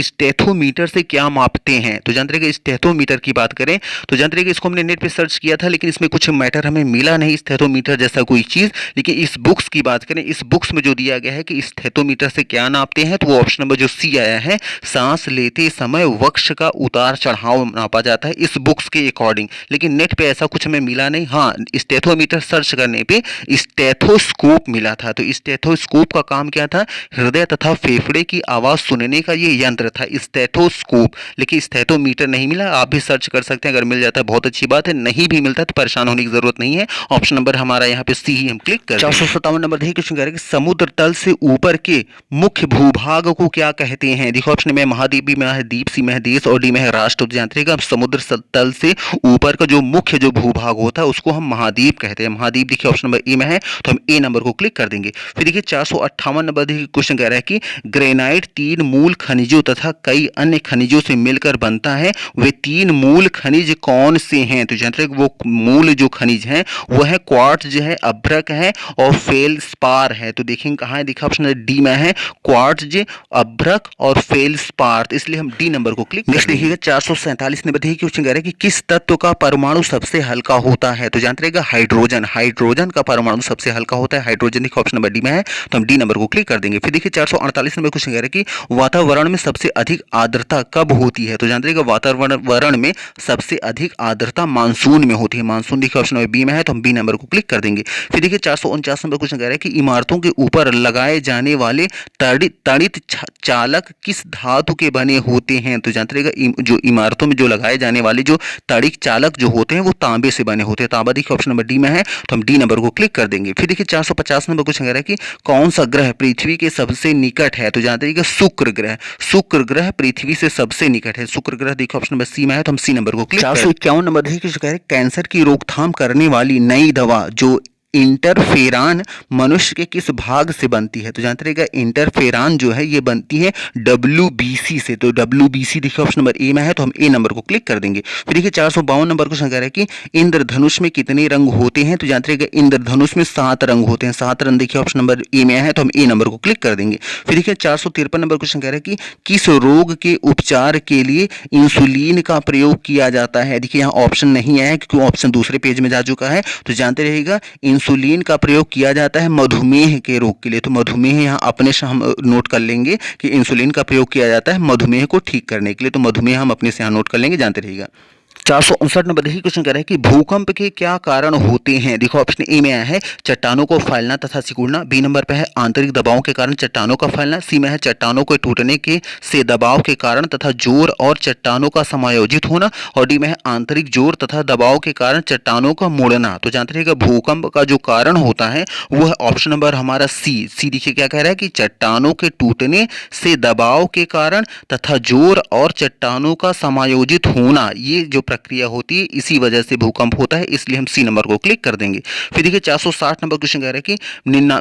स्टेथोमीटर से क्या मापते हैं, तो जानते रहिएगा स्टेथोमीटर की बात करें तो जानते रहिएगा इसको हमने नेट पे सर्च किया था, लेकिन इसमें कुछ मैटर हमें मिला नहीं स्टेथोमीटर जैसा कोई चीज। लेकिन इस बुक्स की बात करें, इस बुक्स में जो दिया गया है कि स्टेथोमीटर से क्या नापते हैं, तो वो ऑप्शन नंबर जो सी आया है, सांस लेते समय वक्ष का उतार चढ़ाव नापा जाता है इस बुक्स के अकॉर्डिंग। लेकिन नेट पे ऐसा कुछ हमें मिला नहीं। हाँ, स्टेथोमीटर सर्च करने पे स्टेथोस्कोप मिला था। तो स्टेथोस्कोप का काम क्या था, हृदय तथा फेफड़े की आवाज सुनने का ये यंत्र था स्टेथोस्कोप। लेकिन स्टेथोमीटर नहीं मिला। आप भी सर्च कर सकते हैं, अगर मिल जाता है बहुत अच्छी बात है, नहीं भी मिलता तो परेशान होने की जरूरत नहीं है। ऑप्शन नंबर हमारा यहाँ पे सी ही हम क्लिक कर। 457 नंबर देखिए क्वेश्चन कह रहा है कि समुद्र तल से ऊपर के मुख्य भूभाग को क्या कहते हैं। देखो ऑप्शन में महाद्वीप, बी में है द्वीप, सी में है देश, और डी में है राष्ट्र। तो जानते रहिएगा समुद्र तल से ऊपर का जो मुख्य जो भूभाग होता है उसको हम महाद्वीप कहते हैं। महाद्वीप देखिए ऑप्शन नंबर ए में है, तो हम ए नंबर को क्लिक कर देंगे। फिर देखिए 458 नंबर देखिए क्वेश्चन कह रहा है कि ग्रेनाइट 3 मूल खनिजों तथा कई अन्य खनिजों से मिलकर बनता है, वे 3 मूल खनिज कौन से हैं। तो जानते रहिएगा वो मूल जो खनिज हैं वो है क्वार्ट्ज है, अभ्रक है और फेल्सपार है। तो देखेंगे कहाँ है, देखिए ऑप्शन डी में है क्वार्ट्ज, अभ्रक और फेल्सपार। पार्थ, इसलिए हम डी नंबर को क्लिक। नेक्स्ट देखिएगा 447 नंबर देखिए क्वेश्चन कह रहा है कि किस तत्व का परमाणु सबसे हल्का होता है, तो जानते रहेगा हाइड्रोजन। हाइड्रोजन का परमाणु सबसे हल्का होता है, हाइड्रोजन देखिए ऑप्शन नंबर डी में है, तो हम डी नंबर को क्लिक कर देंगे। फिर देखिए 448 नंबर क्वेश्चन कह रहा है कि वातावरण में सबसे अधिक आर्द्रता कब होती है, तो जानते रहेगा वातावरण में सबसे अधिक आर्द्रता मानसून में होती है। मानसून देखिए ऑप्शन नंबर बी में है, तो हम बी नंबर को क्लिक कर देंगे। फिर देखिए 449 नंबर क्वेश्चन कह रहा है कि इमारतों के ऊपर लगाए जाने वाले तड़ित चालक किस धातु के बने होते हैं, तो जानते रहेगा जो इमारतों में जो लगाए जाने वाले जो तड़ित चालक जो होते हैं वो तांबे से बने होते हैं। तांबा देखिए ऑप्शन नंबर डी में है, तो हम डी नंबर को क्लिक कर देंगे। फिर देखिए 450 नंबर क्वेश्चन कह रहा है कि कौन सा ग्रह पृथ्वी के सबसे निकट है, तो जानते रहिएगा शुक्र ग्रह। शुक्र ग्रह पृथ्वी से सबसे निकट है, शुक्र ग्रह देखिए ऑप्शन नंबर सी में है, तो हम सी नंबर को क्लिक। 451 नंबर देखिए कह रहे हैं कैंसर की रोकथाम करने वाली नई दवा जो इंटरफेरान मनुष्य के किस भाग से बनती है, तो जानते रहेगा इंटरफेरान जो है ये बनती है WBC से, तो WBC देखिए ऑप्शन नंबर ए में है, तो हम ए नंबर को क्लिक कर देंगे। फिर देखिए 452 नंबर क्वेश्चन कह रहा है कि इंद्रधनुष में कितने रंग होते हैं, तो जानते रहेगा इंद्रधनुष में 7 रंग होते हैं। 7 रंग देखिए ऑप्शन नंबर ए में है, तो हम ए नंबर को क्लिक कर देंगे। फिर देखिए 453 नंबर क्वेश्चन कह रहा है कि किस रोग के उपचार के लिए इंसुलिन का प्रयोग किया जाता है। देखिए यहाँ ऑप्शन नहीं है क्योंकि ऑप्शन दूसरे पेज में जा चुका है, तो जानते रहेगा इंसुलिन का प्रयोग किया जाता है मधुमेह के रोग के लिए, तो मधुमेह यहाँ अपने से हम नोट कर लेंगे कि इंसुलिन का प्रयोग किया जाता है मधुमेह को ठीक करने के लिए, तो मधुमेह हम अपने से यहाँ नोट कर लेंगे, जानते रहिएगा। 459 नंबर देखिए क्वेश्चन कह रहा है कि भूकंप के क्या कारण होते हैं, देखो ऑप्शन ए में आया है चट्टानों को फैलना तथा सिकुड़ना, बी नंबर पे है आंतरिक दबाव के कारण चट्टानों का फैलना, सी में है चट्टानों के टूटने के से दबाव के कारण तथा जोर और चट्टानों का समायोजित होना, और डी में है आंतरिक जोर तथा दबाव के कारण चट्टानों का मुड़ना। तो जानते रहिएगा भूकंप का जो कारण होता है वो है ऑप्शन नंबर हमारा सी देखिए क्या कह रहा है कि चट्टानों के टूटने से दबाव के कारण तथा जोर और चट्टानों का समायोजित होना, ये जो प्रक्रिया होती है इसी वजह से भूकंप होता है, इसलिए हम सी नंबर को क्लिक कर देंगे। फिर देखिए 460 नंबर क्वेश्चन कह रहा है कि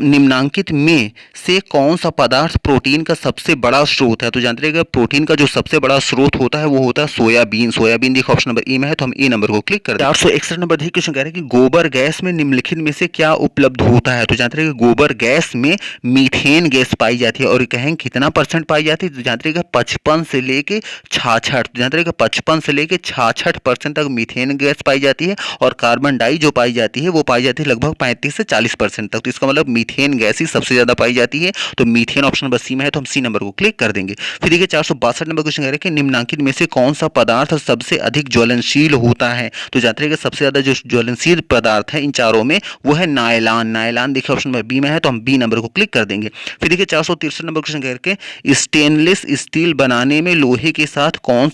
निम्नांकित में से कौन सा पदार्थ प्रोटीन का सबसे बड़ा स्रोत है, तो जानते रहिएगा प्रोटीन का जो सबसे बड़ा स्रोत होता है वो होता है सोयाबीन। सोयाबीन देखिए ऑप्शन नंबर ए में है, तो हम ए नंबर को क्लिक कर देंगे। 461 नंबर देखिए क्वेश्चन कह रहा है कि गोबर गैस में निम्नलिखित में से क्या उपलब्ध होता है, तो जानते रहिएगा गोबर गैस में मीथेन गैस पाई जाती है, और कहेंगे कितना परसेंट पाई जाती है, तो जानते रहिएगा 55 से लेके 66, तो जानते रहिएगा 55 से लेके 66% तक मीथेन गैस पाई जाती है, और कार्बन डाई जो पाई जाती है वो पाई जाती है लगभग 35 से 40% तक, तो इसका मतलब मीथेन गैस ही सबसे ज्यादा पाई जाती है, तो मीथेन ऑप्शन नंबर सी में है, तो हम सी नंबर को क्लिक कर देंगे। फिर देखिए 462 नंबर क्वेश्चन कह रहे हैं कि निम्नलिखित में से कौन सा पदार्थ सबसे अधिक ज्वलनशील होता है, तो जानते रहिएगा सबसे ज्यादा जो ज्वलनशील पदार्थ है इन चारों में वो है नायलॉन। नायलॉन देखिए ऑप्शन नंबर बी में है, तो हम बी नंबर को क्लिक कर देंगे। फिर देखिए 463 नंबर क्वेश्चन कह रहे हैं स्टेनलेस स्टील बनाने में लोहे के साथ कौन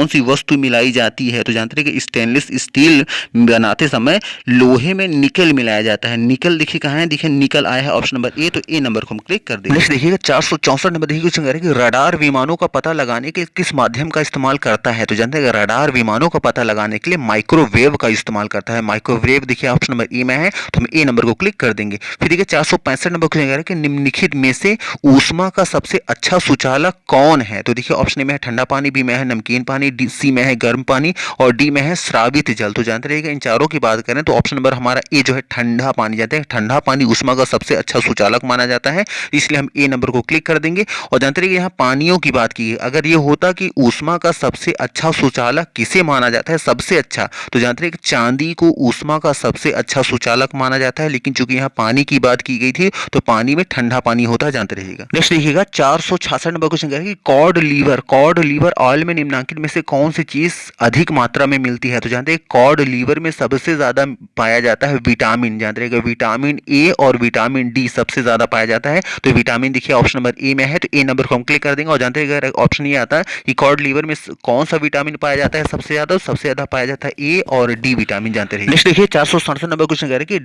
सी वस्तु मिलाई जाती है, तो जानते हैं कि स्टेनलेस स्टील बनाते समय लोहे में निकल मिलाया जाता है। निकल देखिए कहाँ है, देखिए निकल आया है ऑप्शन नंबर ए, तो ए नंबर को हम क्लिक कर देंगे। नेक्स्ट देखिएगा 464 नंबर देखिए क्वेश्चन कह रहा है कि रडार विमानों का पता लगाने के किस माध्यम का इस्तेमाल करता है, तो जानते हैं रडार विमानों का पता लगाने के लिए माइक्रोवेव का इस्तेमाल करता है। माइक्रोवेव देखिए ऑप्शन नंबर ए में है, तो हम ए नंबर को क्लिक कर देंगे। फिर देखिए 465 नंबर क्वेश्चन कह रहा है कि निम्नलिखित में से ऊष्मा का सबसे अच्छा सुचालक कौन है, तो देखिए ऑप्शन ए में है ठंडा पानी, बी में है नमकीन पानी, सी में है गर्म पानी, और डी में है स्रावित जल। तो जानते रहिएगा इन चारों की बात करें तो ऑप्शन नंबर हमारा ए जो है ठंडा पानी, जानते हैं ठंडा पानी ऊष्मा का सबसे अच्छा सुचालक माना जाता है, इसलिए हम ए नंबर को क्लिक कर देंगे। और जानते रहिए यहाँ पानियों की बात की, अगर ये होता कि ऊष्मा का सबसे अच्छा सुचालक किसे माना जाता है सबसे अच्छा, तो जानते रहिए चांदी को ऊष्मा का सबसे अच्छा सुचालक माना जाता है, लेकिन चूंकि यहाँ पानी की बात की गई थी तो पानी में ठंडा पानी होता है, जानते रहिएगा। नेक्स्ट देखिएगा 466 नंबर क्वेश्चन कह रहा है कि कॉड लीवर ऑयल में निम्नलिखित में से कौन सी चीज अधिक मात्रा में मिलती है, तो जानते हैं कॉड लीवर में सबसे ज्यादा पाया जाता है विटामिन, जानते रहिएगा विटामिन ए और विटामिन डी सबसे ज्यादा पाया जाता है, तो विटामिन देखिए ऑप्शन नंबर ए में है, तो ए नंबर को हम क्लिक कर देंगे। और जानते हैं ऑप्शन ये आता है कि कॉड लीवर में कौन सा विटामिन पाया जाता है सबसे ज्यादा पाया जाता है ए और डी विटामिन, जानते रहिए। नेक्स्ट देखिए 467 नंबर क्वेश्चन कह रहा है कि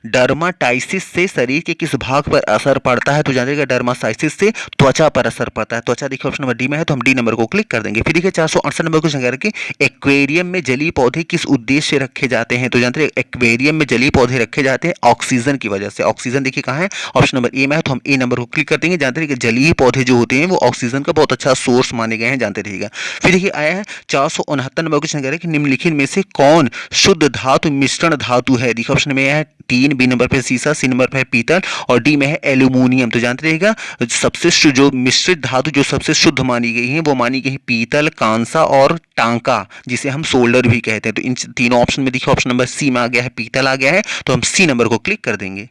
डर्माटाइसिस से शरीर के किस भाग पर असर पड़ता है, तो जानते डर्माटाइसिस से त्वचा पर असर पड़ता है, त्वचा देखिए ऑप्शन नंबर डी में है, तो हम डी नंबर को क्लिक कर देंगे। फिर देखिए 468 नंबर क्वेश्चन कह रहा है कि एक्वेरियम में जलीय पौधे किस उद्देश्य से रखे जाते हैं, तो जानते हैं एक्वेरियम में जलीय पौधे रखे जाते हैं ऑक्सीजन की वजह से। ऑक्सीजन देखिए कहाँ है, ऑप्शन नंबर ए में है, तो हम ए नंबर को क्लिक कर देंगे। जानते हैं कि जलीय पौधे जो होते हैं वो ऑक्सीजन का बहुत अच्छा सोर्स माने गए हैं, जानते रहिएगा। फिर देखिए आया है 469 नंबर क्वेश्चन कह रहा है कि निम्नलिखित में से कौन शुद्ध धातु मिश्रण धातु है, देखिए ऑप्शन में है टीन, बी नंबर पे शीशा, सी नंबर पे पीतल और डी में है एल्यूमिनियम। तो जानते रहिएगा सबसे जो मिश्रित धातु जो सबसे शुद्ध मानी गई है वो मानी गई है पीतल, कांसा और टांका, जिसे हम सोल्डर भी कहते हैं। तो इन तीनों ऑप्शन में देखिए ऑप्शन नंबर सी में आ गया है, पीतल आ गया है, तो हम सी नंबर को क्लिक कर देंगे।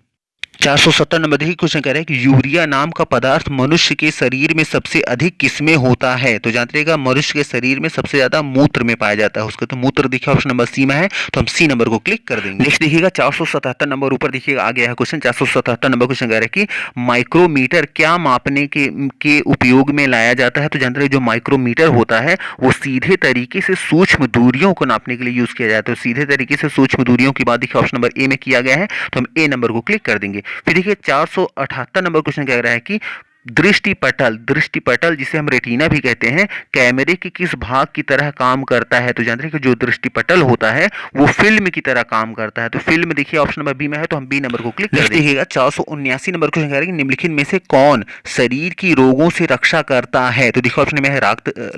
470 नंबर देखिए क्वेश्चन कह रहा है कि यूरिया नाम का पदार्थ मनुष्य के शरीर में सबसे अधिक किसमें होता है। तो जानते रहिएगा मनुष्य के शरीर में सबसे ज्यादा मूत्र में पाया जाता है उसका, तो मूत्र देखिए ऑप्शन नंबर सी में है, तो हम सी नंबर को क्लिक कर देंगे। नेक्स्ट देखिएगा 477 नंबर ऊपर देखिएगा आ गया है क्वेश्चन। 477 नंबर क्वेश्चन कह रहा है कि माइक्रोमीटर क्या मापने के उपयोग में लाया जाता है। तो जानते रहिए जो माइक्रोमीटर होता है वो सीधे तरीके से सूक्ष्म दूरियों को नापने के लिए यूज किया जाता है। तो सीधे तरीके से सूक्ष्म दूरियों की बात देखिए ऑप्शन नंबर ए में किया गया है, तो हम ए नंबर को क्लिक कर देंगे। फिर देखिए 478 नंबर क्वेश्चन कह रहा है कि दृष्टिपटल जिसे हम रेटिना भी कहते हैं कैमरे के किस भाग की तरह काम करता है। तो जानते हैं कि जो दृष्टिपटल होता है वो फिल्म की तरह काम करता है। तो फिल्म देखिए ऑप्शन नंबर बी में है, तो हम बी नंबर को क्लिक कर देखिएगा। 479 नंबर क्वेश्चन कह रहा है कि निम्नलिखित में से कौन शरीर की रोगों से रक्षा करता है। तो देखिए ऑप्शन में है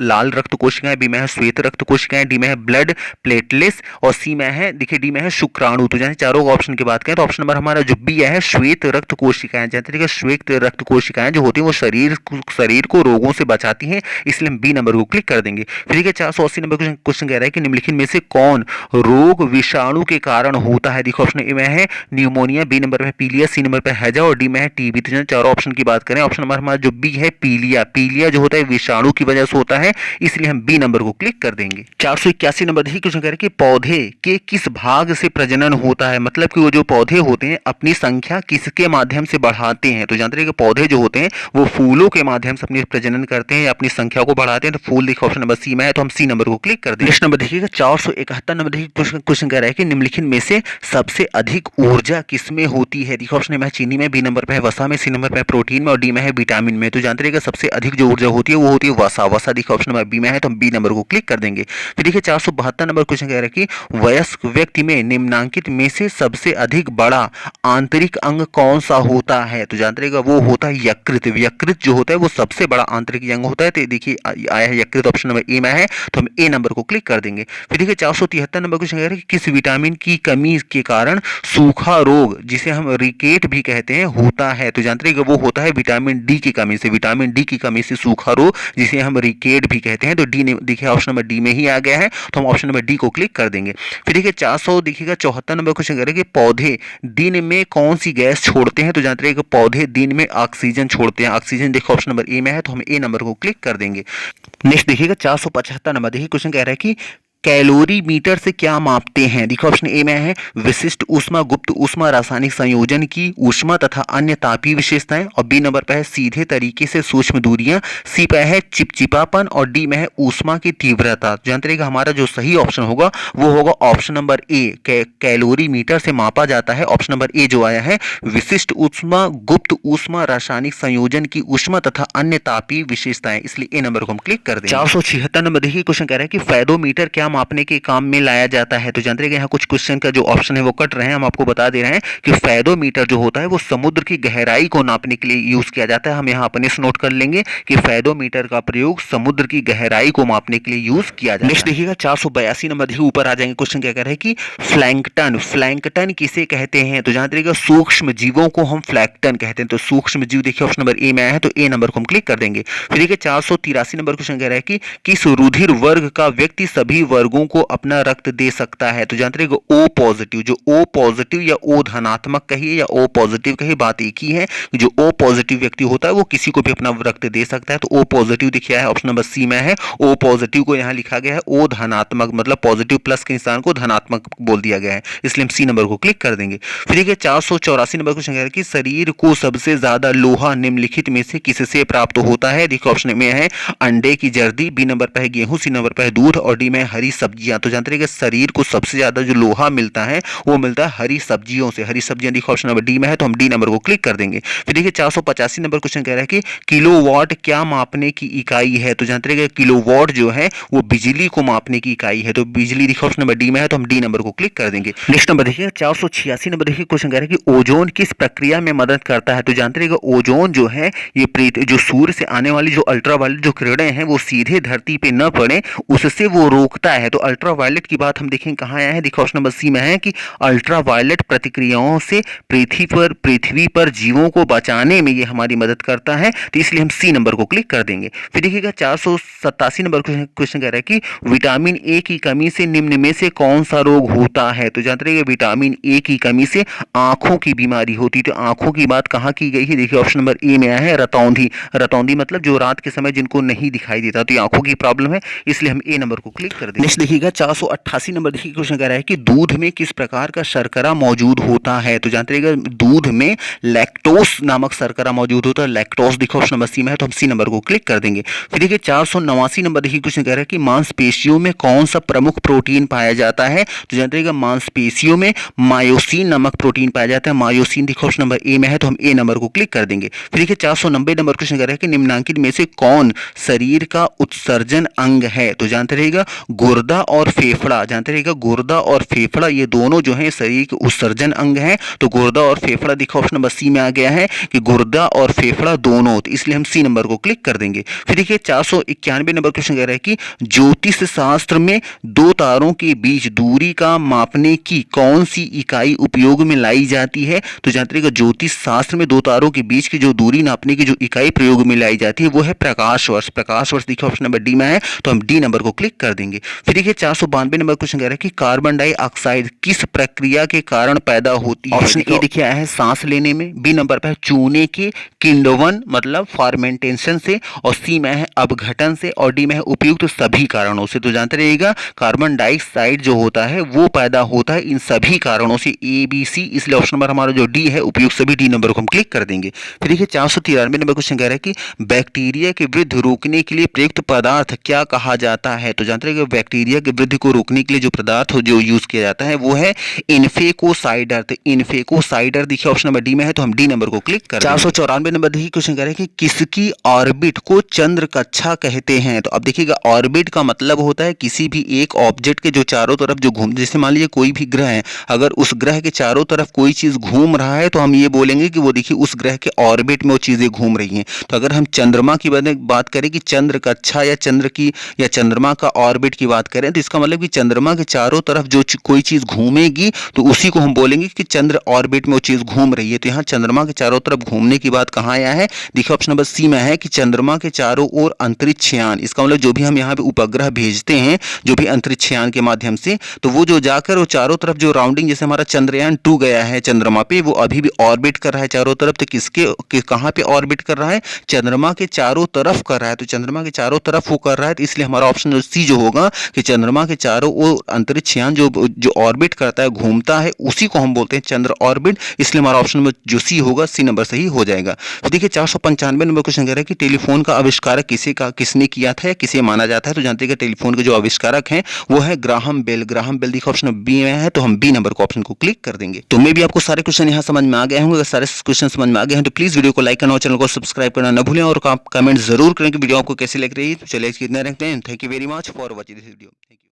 लाल रक्त कोशिकाएं, बी में है श्वेत रक्त कोशिकाएं, डी में है ब्लड प्लेटलेट्स और सी में है देखिए डी में है शुक्राणु। तो जैसे चारों ऑप्शन की बात करें तो ऑप्शन नंबर हमारा जो बी है श्वेत रक्त कोशिकाएं। जानते हैं श्वेत रक्त कोशिकाएं जो होती है वो शरीर को रोगों से बचाती हैं, इसलिए हम बी नंबर को क्लिक कर देंगे। फिर देखिए 480 नंबर क्वेश्चन कह रहा है कि निम्नलिखित में से कौन रोग विषाणु के कारण होता है। देखो ऑप्शन ए में है न्यूमोनिया, बी नंबर पे पीलिया, सी नंबर पे हैजा और डी में है टीबी। तो चारों ऑप्शन की बात करें ऑप्शन नंबर हमारा जो बी है पीलिया जो होता है विषाणु की वजह से होता है, इसलिए हम बी नंबर को क्लिक कर देंगे। 481 नंबर देखिए क्वेश्चन कह रहा है कि पौधे के किस भाग से प्रजनन होता है, मतलब कि वो जो पौधे होते हैं अपनी संख्या किसके माध्यम से बढ़ाते हैं। तो जानते हैं कि पौधे जो होते हैं वो फूलों के माध्यम से अपनी प्रजनन करते हैं या अपनी संख्या को बढ़ाते हैं। तो फूल देखिए ऑप्शन नंबर सी में है, तो हम सी नंबर को क्लिक कर देंगे। नेक्स्ट नंबर देखिएगा 471 नंबर देखिए क्वेश्चन कह रहा है कि निम्नलिखित में से सबसे अधिक ऊर्जा किसमें होती है। देखिए ऑप्शन में है चीनी में, बी नंबर पे है वसा में, सी नंबर पे है प्रोटीन में और डी में है विटामिन में। तो जानते रहिएगा सबसे अधिक जो ऊर्जा होती है वो होती है वसा देखिए ऑप्शन नंबर बी में है, तो हम बी नंबर को क्लिक कर देंगे। फिर देखिए 472 नंबर क्वेश्चन कह रहा है कि वयस्क व्यक्ति में निम्नांकित में से सबसे अधिक बड़ा आंतरिक अंग कौन सा होता है। तो जानते रहिएगा वो होता है यकृत जो होता है वो सबसे बड़ा आंतरिक अंग होता है। तो देखिए आया है यकृत ऑप्शन नंबर ए में है, तो हम ए नंबर को क्लिक कर देंगे। फिर देखिए 473 नंबर क्वेश्चन कह रहा है कि किस विटामिन की कमी के कारण सूखा रोग जिसे हम रिकेट भी कहते हैं होता है। तो जानते हैं वो होता है विटामिन डी की कमी से, विटामिन डी की कमी से सूखा रोग जिसे हम रिकेट भी कहते हैं। तो डी ने देखिए ऑप्शन नंबर डी में ही आ गया है, तो हम ऑप्शन नंबर डी को क्लिक कर देंगे। फिर देखिए 474 नंबर क्वेश्चन कह रहा है कि पौधे दिन में कौन सी गैस छोड़ते हैं। तो जानते हैं कि पौधे दिन में ऑक्सीजन छोड़ते हैं, ऑक्सीजन देखिए ऑप्शन नंबर ए में है, तो हम ए नंबर को क्लिक कर देंगे। नेक्स्ट देखिएगा 475 नंबर देखिए क्वेश्चन कह रहा है कि कैलोरी मीटर से क्या मापते हैं। देखो ऑप्शन ए में है विशिष्ट ऊष्मा, गुप्त ऊष्मा, रासायनिक संयोजन की ऊष्मा तथा अन्य तापीय विशेषताएं और बी नंबर पर है सीधे तरीके से सूक्ष्म दूरियां, सी पर है चिपचिपापन और डी में है ऊष्मा की तीव्रता। जानते रहिएगा हमारा जो सही ऑप्शन होगा वो होगा option number A, calorimeter से मापा जाता है। ऑप्शन नंबर ए जो आया है विशिष्ट ऊष्मा, गुप्त ऊष्मा, रासायनिक संयोजन की ऊष्मा तथा अन्य तापीय विशेषताएं, इसलिए ए नंबर को हम क्लिक कर देंगे। 476 नंबर देखिए क्वेश्चन कह रहा है कि फेरोमीटर क्या मापने के काम में लाया जाता है। तो जानते हैं कि यहाँ कुछ क्वेश्चन का जो ऑप्शन है वो कट रहे हैं, हम आपको बता दे रहे हैं कि फेरोमीटर जो होता है वो समुद्र की गहराई को नापने के लिए यूज किया जाता है। हम यहाँ अपने से नोट कर लेंगे कि फेरोमीटर का प्रयोग समुद्र की गहराई को मापने के लिए यूज किया जाता है। नेक्स्ट देखिएगा 482 नंबर देखिए ऊपर आ जाएंगे क्वेश्चन क्या कह रहे हैं कि फ्लैंकटन किसे कहते हैं। तो जानते रहिएगा सूक्ष्म जीवों को हम फ्लैंकटन कहते हैं। तो सूक्ष्म जीव देखिए ऑप्शन नंबर ए में आया है, तो ए नंबर को हम क्लिक कर देंगे। फिर देखिए 483 नंबर क्वेश्चन कह रहा है कि किस रुधिर वर्ग का व्यक्ति सभी वर्गों को अपना रक्त दे सकता है। तो जानते रहिएगा ओ पॉजिटिव, जो ओ पॉजिटिव या ओ धनात्मक कहिए या ओ पॉजिटिव कहिए बात एक ही है। जो ओ पॉजिटिव व्यक्ति होता है वो किसी को भी अपना रक्त दे सकता है। तो ओ पॉजिटिव दिखा है ऑप्शन नंबर सी में है, ओ पॉजिटिव को यहाँ लिखा गया है ओ धनात्मक, मतलब पॉजिटिव प्लस के इंसान को धनात्मक बोल दिया गया है, इसलिए हम सी नंबर को क्लिक कर देंगे। फिर देखिए 484 नंबर क्वेश्चन कह रहा है कि शरीर को सबसे ज्यादा लोहा निम्नलिखित में से किससे प्राप्त होता है। देखिए ऑप्शन में है अंडे की जर्दी, बी नंबर पर है गेहूं, सी नंबर पर है दूध और डी में हरी सब्जियां। तो जानते हैं कि शरीर को सबसे ज्यादा जो लोहा मिलता है वो मिलता है हरी सब्जियों से। हरी सब्जियां देखिए ऑप्शन नंबर डी में है, तो हम डी नंबर को क्लिक कर देंगे। फिर देखिए 485 नंबर क्वेश्चन कह रहा है कि किलोवाट क्या मापने की इकाई है। तो जानते हैं कि किलोवाट जो है वो बिजली को मापने की इकाई है। तो बिजली देखिए ऑप्शन नंबर डी में है, तो हम डी नंबर को क्लिक कर देंगे। नेक्स्ट नंबर देखिए 486 नंबर देखिए क्वेश्चन कह रहा है कि ओजोन किस प्रक्रिया में मदद करता है। तो जानते रहिएगा ओजोन जो है ये जो सूर्य से आने वाली जो अल्ट्रावायलेट जो किरणें हैं वो सीधे धरती पे न पड़े उससे वो रोकता है। तो अल्ट्रावायलेट की बात हम देखें कहाँ आया है, देखिए ऑप्शन नंबर सी में है कि अल्ट्रावायलेट प्रतिक्रियाओं से पृथ्वी पर जीवों को बचाने में ये हमारी मदद करता है, तो इसलिए हम सी नंबर को क्लिक कर देंगे। फिर देखिएगा 487 नंबर क्वेश्चन कह रहा है कि विटामिन ए की कमी से निम्न में से कौन सा रोग होता है। तो जानते रहिए विटामिन ए की कमी से आंखों की बीमारी होती है। तो आंखों की बात कहाँ की गई है, देखिए ऑप्शन नंबर ए में आया है रतौंधी। रतौंधी मतलब जो रात के समय जिनको नहीं दिखाई देता, तो ये आंखों की प्रॉब्लम है, इसलिए हम ए नंबर को क्लिक कर देंगे। नेक्स्ट देखिएगा 488 नंबर देखिए क्वेश्चन कह रहा है कि दूध में किस प्रकार का शर्करा मौजूद होता है। तो जानते रहिएगा दूध में लैक्टोस नामक शर्करा मौजूद होता है। लैक्टोस देखो ऑप्शन नंबर सी में है, तो हम सी नंबर को क्लिक कर देंगे। फिर देखिए 489 नंबर देखिए क्वेश्चन कह रहा है कि मांसपेशियों में कौन सा प्रमुख प्रोटीन पाया जाता है। तो जानते रहिएगा मांसपेशियों में मायोसिन नामक प्रोटीन पाया जाता है। मायोसिन देखो ऑप्शन नंबर ए में है, तो हम ए नंबर को क्लिक कर देंगे। फिर देखिए 490 नंबर क्वेश्चन कह रहा है कि निम्नलिखित में से कौन शरीर का उत्सर्जन अंग है। तो जानते रहिएगा गुर्दा और फेफड़ा। जानते रहिएगा गुर्दा और फेफड़ा ये दोनों जो है शरीर के उत्सर्जन अंग है। तो गुर्दा और फेफड़ा देखो ऑप्शन नंबर सी में आ गया है कि गुर्दा और फेफड़ा दोनों, तो इसलिए हम सी नंबर को क्लिक कर देंगे। फिर देखिए 491 नंबर क्वेश्चन कह रहा है कि ज्योतिष शास्त्र में दो तारों के बीच दूरी का मापने की कौन सी इकाई उपयोग में लाई जाती है। तो जानते रहिएगा ज्योतिष शास्त्र में दो तारों के बीच की जो दूरी नापने की जो इकाई प्रयोग में लाई जाती है वो है प्रकाश वर्ष। प्रकाश वर्ष देखिए ऑप्शन नंबर डी में है, तो हम डी नंबर को क्लिक कर देंगे। फिर देखिए 492 नंबर क्वेश्चन कह रहा है कि कार्बन डाइऑक्साइड किस प्रक्रिया के कारण पैदा होती है। ऑप्शन ए देखिए आया है सांस लेने में, बी नंबर पर है चूने के किण्वन मतलब फॉर्मेंटेशन से, और सी में है अपघटन से, और डी में है उपयुक्त सभी कारणों से। तो जानते रहिएगा कार्बन डाइऑक्साइड जो होता है वो पैदा होता है इन सभी कारणों से, ए बी सी, इसलिए ऑप्शन नंबर हमारा जो डी है उपयुक्त सभी, डी नंबर को हम क्लिक कर देंगे। फिर देखिए 493 नंबर क्वेश्चन कह रहा है कि बैक्टीरिया के वृद्धि रोकने के लिए प्रयुक्त पदार्थ क्या कहा जाता है। तो जानते रहिएगा बैक्टीरिया की वृद्धि को रोकने के लिए जो पदार्थ जो यूज किया जाता है वो है इन्फेकोसाइडर। तो इन्फेकोसाइडर देखिए ऑप्शन नंबर डी में है, तो हम डी नंबर को क्लिक कर। 494 नंबर देखिए क्वेश्चन कह रहे हैं कि किसकी ऑर्बिट को चंद्र कक्षा कहते हैं। तो अब देखिएगा ऑर्बिट का मतलब होता है किसी भी एक ऑब्जेक्ट के जो चारों तरफ जो घूम, जैसे मान लीजिए कोई भी ग्रह है, अगर उस ग्रह के चारों तरफ कोई चीज घूम रहा है तो हम ये बोलेंगे कि वो देखिए उस ग्रह के ऑर्बिट में वो चीजें घूम रही हैं। तो अगर हम चंद्रमा की बात करें कि चंद्र कक्षा या चंद्र की या चंद्रमा का ऑर्बिट की बात करें, तो इसका मतलब कि चंद्रमा के चारों तरफ जो कोई चीज घूमेगी तो उसी को हम बोलेंगे कि चंद्र ऑर्बिट में वो चीज घूम रही है। तो यहाँ चंद्रमा के चारों तरफ घूमने की बात कहाँ आया है, देखिए ऑप्शन नंबर सी में है कि चंद्रमा के चारों ओर अंतरिक्षयान। इसका मतलब जो भी हम यहाँ पे उपग्रह भेजते हैं जो भी अंतरिक्षयान के माध्यम से, तो वो जो जाकर वो चारों तरफ जो राउंडिंग, जैसे हमारा चंद्रयान 2 गया है चंद्रमा पे, वो अभी भी ऑर्बिट कर रहा है चारों तरफ। तो किसके कहाँ पे ऑर्बिट कर रहा है, चंद्रमा के चारों तरफ कर रहा है। तो चंद्रमा के चारों तरफ वो कर रहा है, तो इसलिए हमारा ऑप्शन सी जो होगा कि चंद्रमा के चारों ओर अंतरिक्षयान जो ऑर्बिट करता है, घूमता है, उसी को हम बोलते हैं चंद्र ऑर्बिट, इसलिए हमारा ऑप्शन नंबर जो सी होगा सी नंबर सही हो जाएगा। तो देखिए 495 नंबर क्वेश्चन कह रहा है कि टेलीफोन का आविष्कारक किसने किया था या किसे माना जाता है। तो जानते हैं कि टेलीफोन के जो आविष्कारक हैं वो है ग्राहम बेल। ग्राहम बेल देखिए ऑप्शन बी में है, तो हम बी नंबर को ऑप्शन को क्लिक कर देंगे। तो मे भी आपको सारे क्वेश्चन यहाँ समझ में आ गए होंगे। अगर सारे क्वेश्चन समझ में आ गए हैं तो प्लीज वीडियो को लाइक करना और चैनल को सब्सक्राइब करना न भूलें, और कमेंट जरूर करें कि वीडियो आपको कैसे लग रही है। तो चलिए इतना रखते हैं। Thank you very much for watching this video. Thank you.